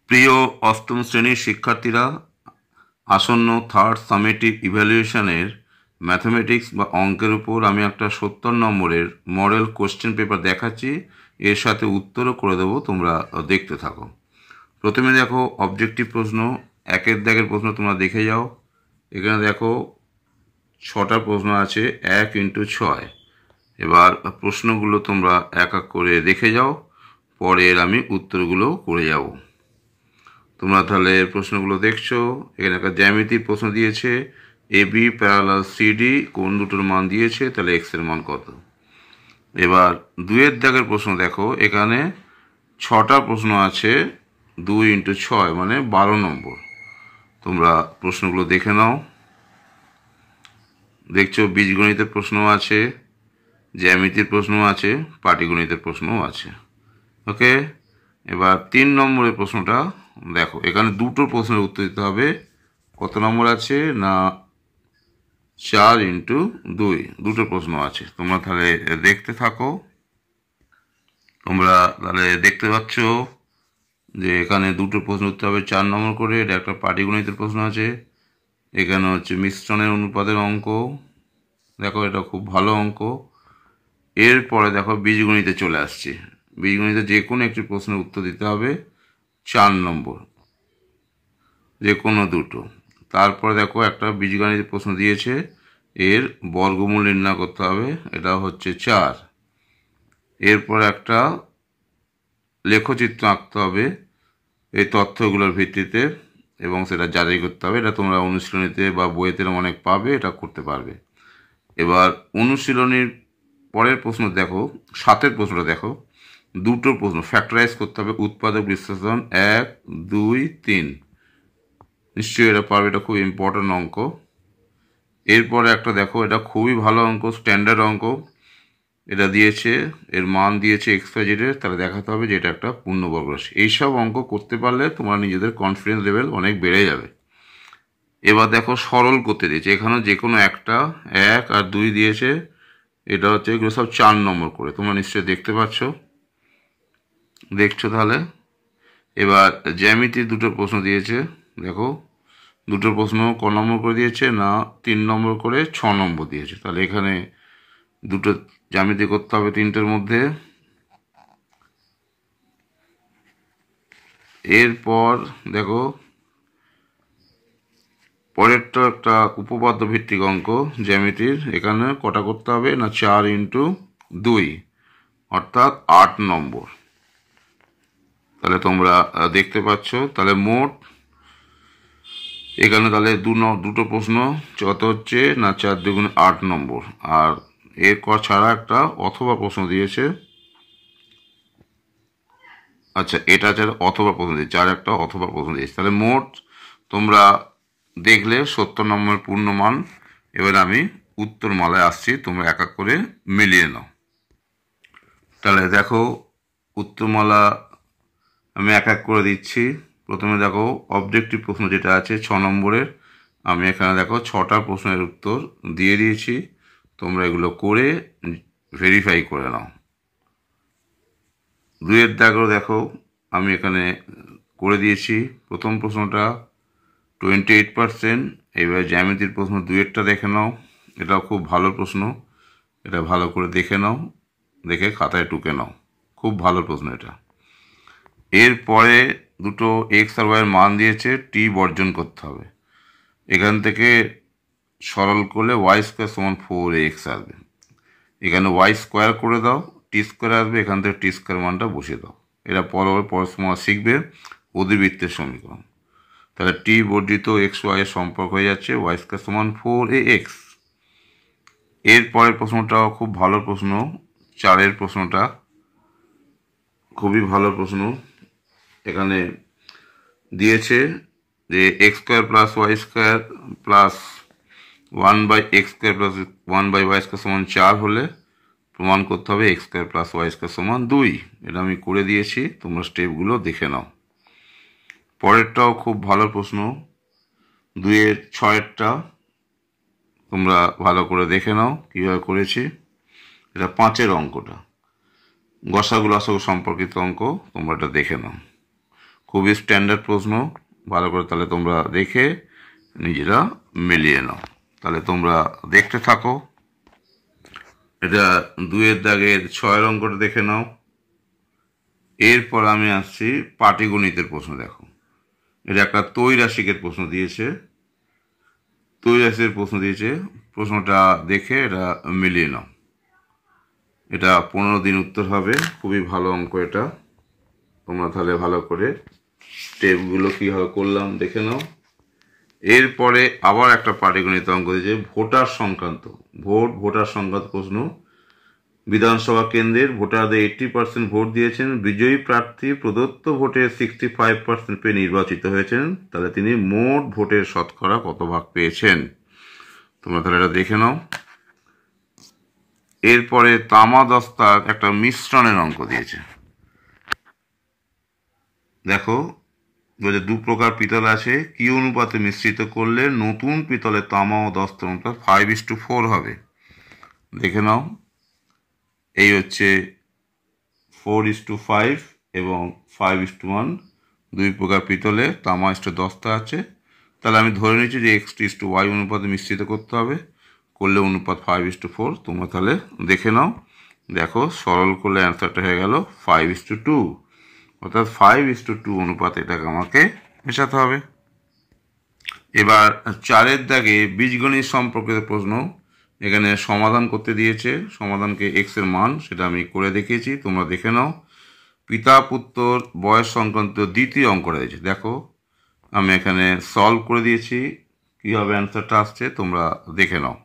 প্রিয় অষ্টম শ্রেণীর শিক্ষার্থীরা, আসন্ন থার্ড সামেটিভ ইভ্যালুয়েশনের ম্যাথমেটিক্স বা অঙ্কের উপর আমি একটা 70 নম্বরের মডেল কোশ্চেন পেপার দেখাচ্ছি। এর সাথে উত্তরও করে দেবো, তোমরা দেখতে থাকো। প্রথমে দেখো অবজেক্টিভ প্রশ্ন, একের দাগের প্রশ্ন তোমরা দেখে যাও। এখানে দেখো 6টা প্রশ্ন আছে, 1x6। এবার প্রশ্নগুলো তোমরা এক এক করে দেখে যাও, পরের আমি উত্তরগুলো করে যাব। তোমরা তাহলে প্রশ্নগুলো দেখছো। এখানে একটা জ্যামিতির প্রশ্ন দিয়েছে, এবি প্যারালাল সিডি কোন দুটোর মান দিয়েছে, তাহলে এক্স এর মান কত। এবার 2-এর দাগের প্রশ্ন দেখো, এখানে 6টা প্রশ্ন আছে, 2x6 মানে 12 নম্বর। তোমরা প্রশ্নগুলো দেখে নাও। দেখছো বীজগণিতের প্রশ্ন আছে, জ্যামিতির প্রশ্ন আছে, পাটিগণিতের প্রশ্নও আছে। ওকে, এবার 3 নম্বরের প্রশ্নটা দেখো। এখানে দুটো প্রশ্নের উত্তর দিতে হবে। কত নম্বর আছে না 4x2, দুটো প্রশ্ন আছে। তোমরা তাহলে দেখতে থাকো। তোমরা তাহলে দেখতে পাচ্ছ যে এখানে দুটো প্রশ্ন উত্তর হবে 4 নম্বর করে। এটা একটা পাটিগণিতের প্রশ্ন আছে। এখানে হচ্ছে মিশ্রণের অনুপাতের অঙ্ক। দেখো এটা খুব ভালো অঙ্ক। এরপরে দেখো বীজগণিতে চলে আসছে। বীজগণিতে যে কোনো একটি প্রশ্নের উত্তর দিতে হবে 4 নম্বর, যে কোনো দুটো। তারপরে দেখো একটা বীজগণিতের প্রশ্ন দিয়েছে, এর বর্গমূল নির্ণয় করতে হবে, এটা হচ্ছে 4। এরপর একটা লেখচিত্র আঁকতে হবে এই তথ্যগুলোর ভিত্তিতে, এবং সেটা যাচাই করতে হবে। এটা তোমরা অনুশীলনীতে বা বইয়েতে অনেক পাবে, এটা করতে পারবে। এবার অনুশীলনীর পরের প্রশ্ন দেখো, 7-এর প্রশ্নটা দেখো। দুটো প্রশ্ন ফ্যাক্টরাইজ করতে হবে, উৎপাদক বিশ্লেষণ 1, 2, 3। নিশ্চয়ই এটা পারবে, এটা খুব ইম্পর্ট্যান্ট অঙ্ক। এরপরে একটা দেখো, এটা খুবই ভালো অঙ্ক, স্ট্যান্ডার্ড অঙ্ক। এটা দিয়েছে, এর মান দিয়েছে XYZ এর, তাহলে দেখাতে হবে যে এটা একটা পূর্ণবর্গ রাশি। এইসব অঙ্ক করতে পারলে তোমার নিজেদের কনফিডেন্স লেভেল অনেক বেড়ে যাবে। এবার দেখো সরল করতে দিয়েছে, এখানে যে কোনো একটা 1 আর 2 দিয়েছে। এটা হচ্ছে এগুলো সব 4 নম্বর করে, তোমরা নিশ্চয়ই দেখতে পাচ্ছ, দেখছো তাহলে। এবার জ্যামিতির দুটো প্রশ্ন দিয়েছে। দেখো দুটো প্রশ্ন ক নম্বর করে দিয়েছে না 3 নম্বর করে 6 নম্বর দিয়েছে। তাহলে এখানে দুটো জ্যামিতি করতে হবে 3টের মধ্যে। এরপর দেখো পরেরটা একটা উপপাদ্য ভিত্তিক অঙ্ক জ্যামিতির। এখানে কটা করতে হবে না 4x2, অর্থাৎ 8 নম্বর। তাহলে তোমরা দেখতে পাচ্ছ। তাহলে মোট এখানে তাহলে দুটো প্রশ্ন কত হচ্ছে না 4×2 8 নম্বর। আর এর ছাড়া একটা অথবা প্রশ্ন দিয়েছে। আচ্ছা, এটা ছাড়া অথবা প্রশ্ন দিয়েছে, আর একটা অথবা প্রশ্ন দিয়েছে। তাহলে মোট তোমরা দেখলে 70 নম্বর পূর্ণমান। এবার আমি উত্তরমালায় আসছি, তোমরা এক এক করে মিলিয়ে নাও। তাহলে দেখো উত্তরমালা আমি এক এক করে দিচ্ছি। প্রথমে দেখো অবজেক্টিভ প্রশ্ন যেটা আছে 6 নম্বরের, আমি এখানে দেখো 6টা প্রশ্নের উত্তর দিয়ে দিয়েছি। তোমরা এগুলো করে ভেরিফাই করে নাও। 2-এর দাগও দেখো আমি এখানে করে দিয়েছি। প্রথম প্রশ্নটা 28%। এবার জ্যামিতির প্রশ্ন 2-এরটা দেখে নাও, এটাও খুব ভালো প্রশ্ন, এটা ভালো করে দেখে নাও, দেখে খাতায় টুকে নাও, খুব ভালো প্রশ্ন এটা। এরপরে দুটো এক্স আর ওয়াইয়ের মান দিয়েছে, টি বর্জন করতে হবে। এখান থেকে সরল করলে y² = 4x আসবে। এখানে y² করে দাও, t² আসবে, এখান থেকে t² মানটা বসিয়ে দাও। এটা পরস্পর শিখবে অধিবৃত্তের সমীকরণ। তাহলে টি বর্জিত XY এর সম্পর্ক হয়ে যাচ্ছে y² = 4ax। এরপরের প্রশ্নটাও খুব ভালো প্রশ্ন, 4-এর প্রশ্নটা খুবই ভালো প্রশ্ন। এখানে দিয়েছে যে x² + y² + 1/x² + 1/y² = 4 হলে প্রমাণ করতে হবে x² + y² = 2। এটা আমি করে দিয়েছি, তোমরা স্টেপগুলো দেখে নাও। পরেরটাও খুব ভালো প্রশ্ন, 2-এর 6-এরটা তোমরা ভালো করে দেখে নাও কীভাবে করেছি। এটা 5-এর অঙ্কটা, গসাগু লসাগু সম্পর্কিত অঙ্ক, তোমরা এটা দেখে নাও, খুবই স্ট্যান্ডার্ড প্রশ্ন, ভালো করে তাহলে তোমরা দেখে নিজেরা মিলিয়ে নাও। তাহলে তোমরা দেখতে থাকো। এটা 2-এর দাগের 6 অঙ্কটা দেখে নাও। এরপর আমি আসছি পাটিগণিতের প্রশ্ন। দেখো, এটা একটা ত্রৈরাশিকের প্রশ্ন দিয়েছে, ত্রৈরাশির প্রশ্ন দিয়েছে। প্রশ্নটা দেখে এটা মিলিয়ে নাও। এটা 15 দিন উত্তর হবে। খুবই ভালো অঙ্ক এটা। তোমরা তাহলে ভালো করে স্টেপগুলো কীভাবে করলাম দেখে নাও। এরপরে আবার একটা পাটিগণিত অঙ্ক দিয়েছে ভোটার সংক্রান্ত, ভোটার সংক্রান্ত প্রশ্ন। বিধানসভা কেন্দ্রের ভোটারদের 80% ভোট দিয়েছেন, বিজয়ী প্রার্থী প্রদত্ত ভোটের 65% পেয়ে নির্বাচিত হয়েছেন, তাহলে তিনি মোট ভোটের শতকরা কত ভাগ পেয়েছেন? তোমরা তাহলে এটা দেখে নাও। এরপরে তামা দস্তার একটা মিশ্রণের অঙ্ক দিয়েছে। দেখো, বলে 2 প্রকার পিতল আছে, কি অনুপাতে মিশ্রিত করলে নতুন পিতলে তামা ও দস্তার অনুপাত 5:4 হবে? দেখে নাও। এই হচ্ছে 4:5 এবং 5:1, 2 প্রকার পিতলে তামা দস্তা আছে। তাহলে আমি ধরে নিচ্ছি যে x:y অনুপাতে মিশ্রিত করতে হবে, করলে অনুপাত 5:4। তোমরা তাহলে দেখে নাও। দেখো, সরল করলে অ্যান্সারটা হয়ে গেল 5:2, অর্থাৎ 5:2 অনুপাত এটাকে আমাকে মেশাতে হবে। এবার 4-এর দাগে বীজগণিত সম্পর্কিত প্রশ্ন। এখানে সমাধান করতে দিয়েছে, সমাধানকে এক্সের মান সেটা আমি করে দেখিয়েছি, তোমরা দেখে নাও। পিতা পুত্রর বয়স সংক্রান্ত দ্বিতীয় অঙ্কটা দিয়েছে। দেখো, আমি এখানে সলভ করে দিয়েছি, কীভাবে অ্যান্সারটা আসছে তোমরা দেখে নাও।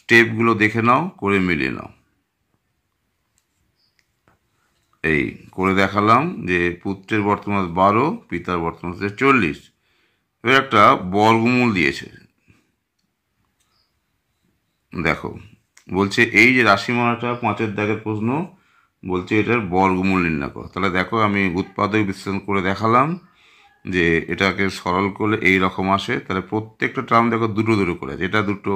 স্টেপগুলো দেখে নাও, করে মিলিয়ে নাও। এই করে দেখালাম যে পুত্রের বর্তমান 12, পিতার বর্তমান 40। এবার একটা বর্গমূল দিয়েছে। দেখো, বলছে এই যে রাশিমালাটা 5-এর দাগের প্রশ্ন, বলছে এটার বর্গমূল নির্ণয় করো। তাহলে দেখো, আমি উৎপাদক বিশ্লেষণ করে দেখালাম যে এটাকে সরল করলে এই রকম আসে। তাহলে প্রত্যেকটা টার্ম দেখো দুটো দুটো করে আছে, এটা দুটো,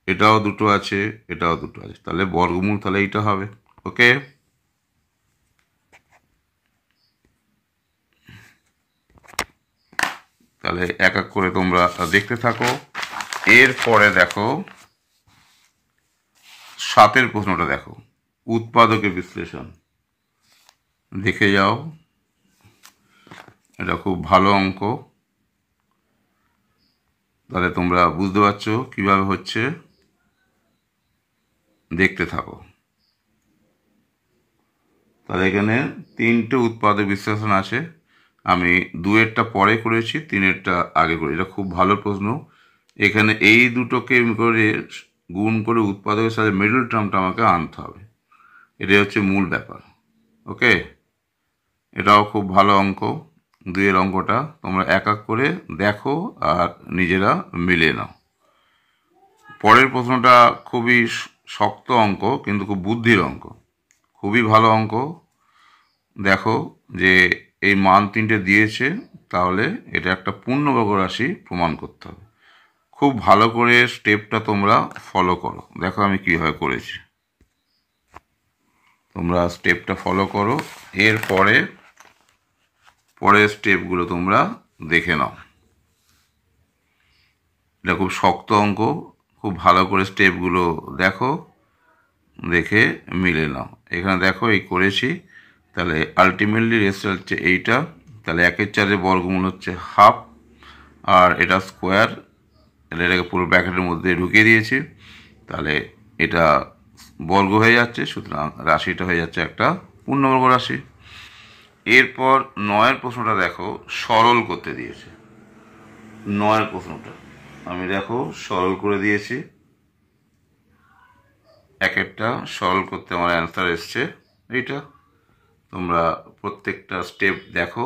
এটাও দুটো আছে, এটাও দুটো আছে, তাহলে বর্গমূল তাহলে এইটা হবে। ওকে, তাহলে এক এক করে তোমরা দেখতে থাকো। এরপরে দেখো 7-এর প্রশ্নটা দেখো, উৎপাদকের বিশ্লেষণ। দেখে যাও, এটা খুব ভালো অঙ্ক। তাহলে তোমরা বুঝতে পারছো কিভাবে হচ্ছে, দেখতে থাকো। তাহলে এখানে 3টে উৎপাদক বিশ্লেষণ আছে। আমি 2-এরটা পরে করেছি, 3-এরটা আগে করেছি। এটা খুব ভালো প্রশ্ন। এখানে এই দুটোকে করে গুণ করে উৎপাদকের সাথে মিডল টার্মটা আমাকে আনতে হবে, এটাই হচ্ছে মূল ব্যাপার। ওকে, এটাও খুব ভালো অঙ্ক। 2-এর অঙ্কটা তোমরা এক এক করে দেখো আর নিজেরা মিলিয়ে নাও। পরের প্রশ্নটা খুবই শক্ত অঙ্ক, কিন্তু খুব বুদ্ধির অঙ্ক, খুবই ভালো অঙ্ক। দেখো যে এই মান 3টে দিয়েছে, তাহলে এটা একটা পূর্ণবর্গ রাশি প্রমাণ করতে হবে। খুব ভালো করে স্টেপটা তোমরা ফলো করো। দেখো আমি কীভাবে করেছি, তোমরা স্টেপটা ফলো করো। এরপরে পরের স্টেপগুলো তোমরা দেখে নাও। এটা খুব শক্ত অঙ্ক, খুব ভালো করে স্টেপগুলো দেখো, দেখে মিলে নাও। এখানে দেখো এই করেছি, তাহলে আলটিমেটলি রেজাল্ট হচ্ছে এইটা। তাহলে 1/4 বর্গমূল হচ্ছে হাফ, আর এটা স্কোয়ার, এটাকে পুরো ব্র্যাকেটের মধ্যে ঢুকিয়ে দিয়েছি। তাহলে এটা বর্গ হয়ে যাচ্ছে, সুতরাং রাশিটা হয়ে যাচ্ছে একটা পূর্ণবর্গ রাশি। এরপর 9-এর প্রশ্নটা দেখো, সরল করতে দিয়েছে। 9-এর প্রশ্নটা আমি দেখো সরল করে দিয়েছি। একটা সরল করতে আমার অ্যান্সার এসছে এইটা। তোমরা প্রত্যেকটা স্টেপ দেখো।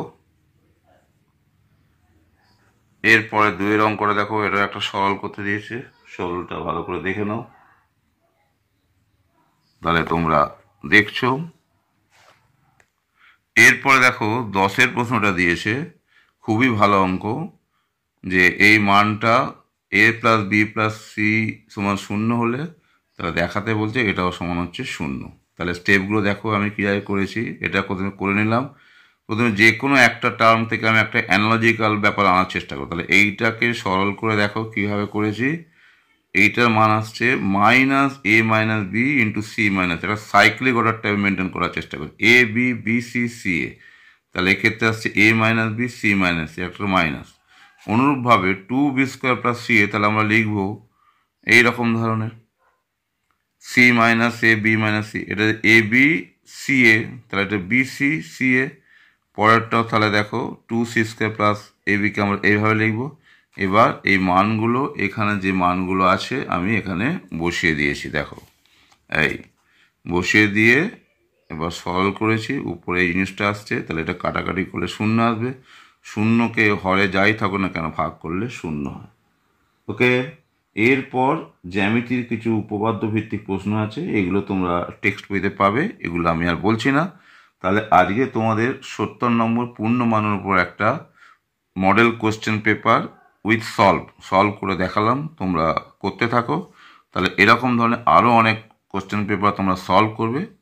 এরপরে 2-এর অঙ্কটা দেখো, এটা একটা সরল করতে দিয়েছে, সরলটা ভালো করে দেখে নাও, তাহলে তোমরা দেখছো। এরপরে দেখো 10-এর প্রশ্নটা দিয়েছে, খুবই ভালো অঙ্ক, যে এই মানটা a+b+c=0 হলে তাহলে দেখাতে বলছে এটাও সমান হচ্ছে 0। তাহলে স্টেপগুলো দেখো আমি কীভাবে করেছি, এটা প্রথমে করে নিলাম, প্রথমে যে কোনো একটা টার্ম থেকে আমি একটা অ্যানালজিক্যাল ব্যাপার আনার চেষ্টা করব। তাহলে এইটাকে সরল করে দেখো কীভাবে করেছি। এইটার মান আসছে minus a minus b into c minus, এটা সাইক্লিক অর্ডারটা মেনটেন করার চেষ্টা করি, a b b c c a. তাহলে এক্ষেত্রে আসছে a minus b c minus a, একটা মাইনাস। অনুরূপভাবে two b square plus c a, তাহলে আমরা লিখব এইরকম ধরনের c minus a b minus c, এটা এ বি সি এ, তাহলে এটা বি সি সি এ। পরেরটাও তাহলে দেখো টু সি স্কোয়ার প্লাস এ বিকে আমরা এইভাবে লিখব। এবার এই মানগুলো, এখানে যে মানগুলো আছে আমি এখানে বসিয়ে দিয়েছি, দেখো এই বসিয়ে দিয়ে এবার সরল করেছি, উপরে এই জিনিসটা আসছে, তাহলে এটা কাটাকাটি করলে শূন্য আসবে। শূন্যকে হরে যাই থাকো না কেন ভাগ করলে শূন্য হয়। ওকে, এরপর জ্যামিতির কিছু উপপাদ্য ভিত্তিক প্রশ্ন আছে, এগুলো তোমরা টেক্সট বইতে পাবে, এগুলো আমি আর বলছি না। তাহলে আজকে তোমাদের 70 নম্বর পূর্ণমানের উপর একটা model question paper with solve করে দেখালাম, তোমরা করতে থাকো। তাহলে এরকম ধরনের আরও অনেক কোশ্চেন পেপার তোমরা সলভ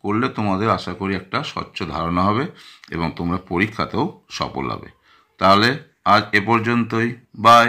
করলে তোমাদের আশা করি একটা স্বচ্ছ ধারণা হবে এবং তোমরা পরীক্ষাতেও সফল হবে। তাহলে আজ এ পর্যন্তই, বাই।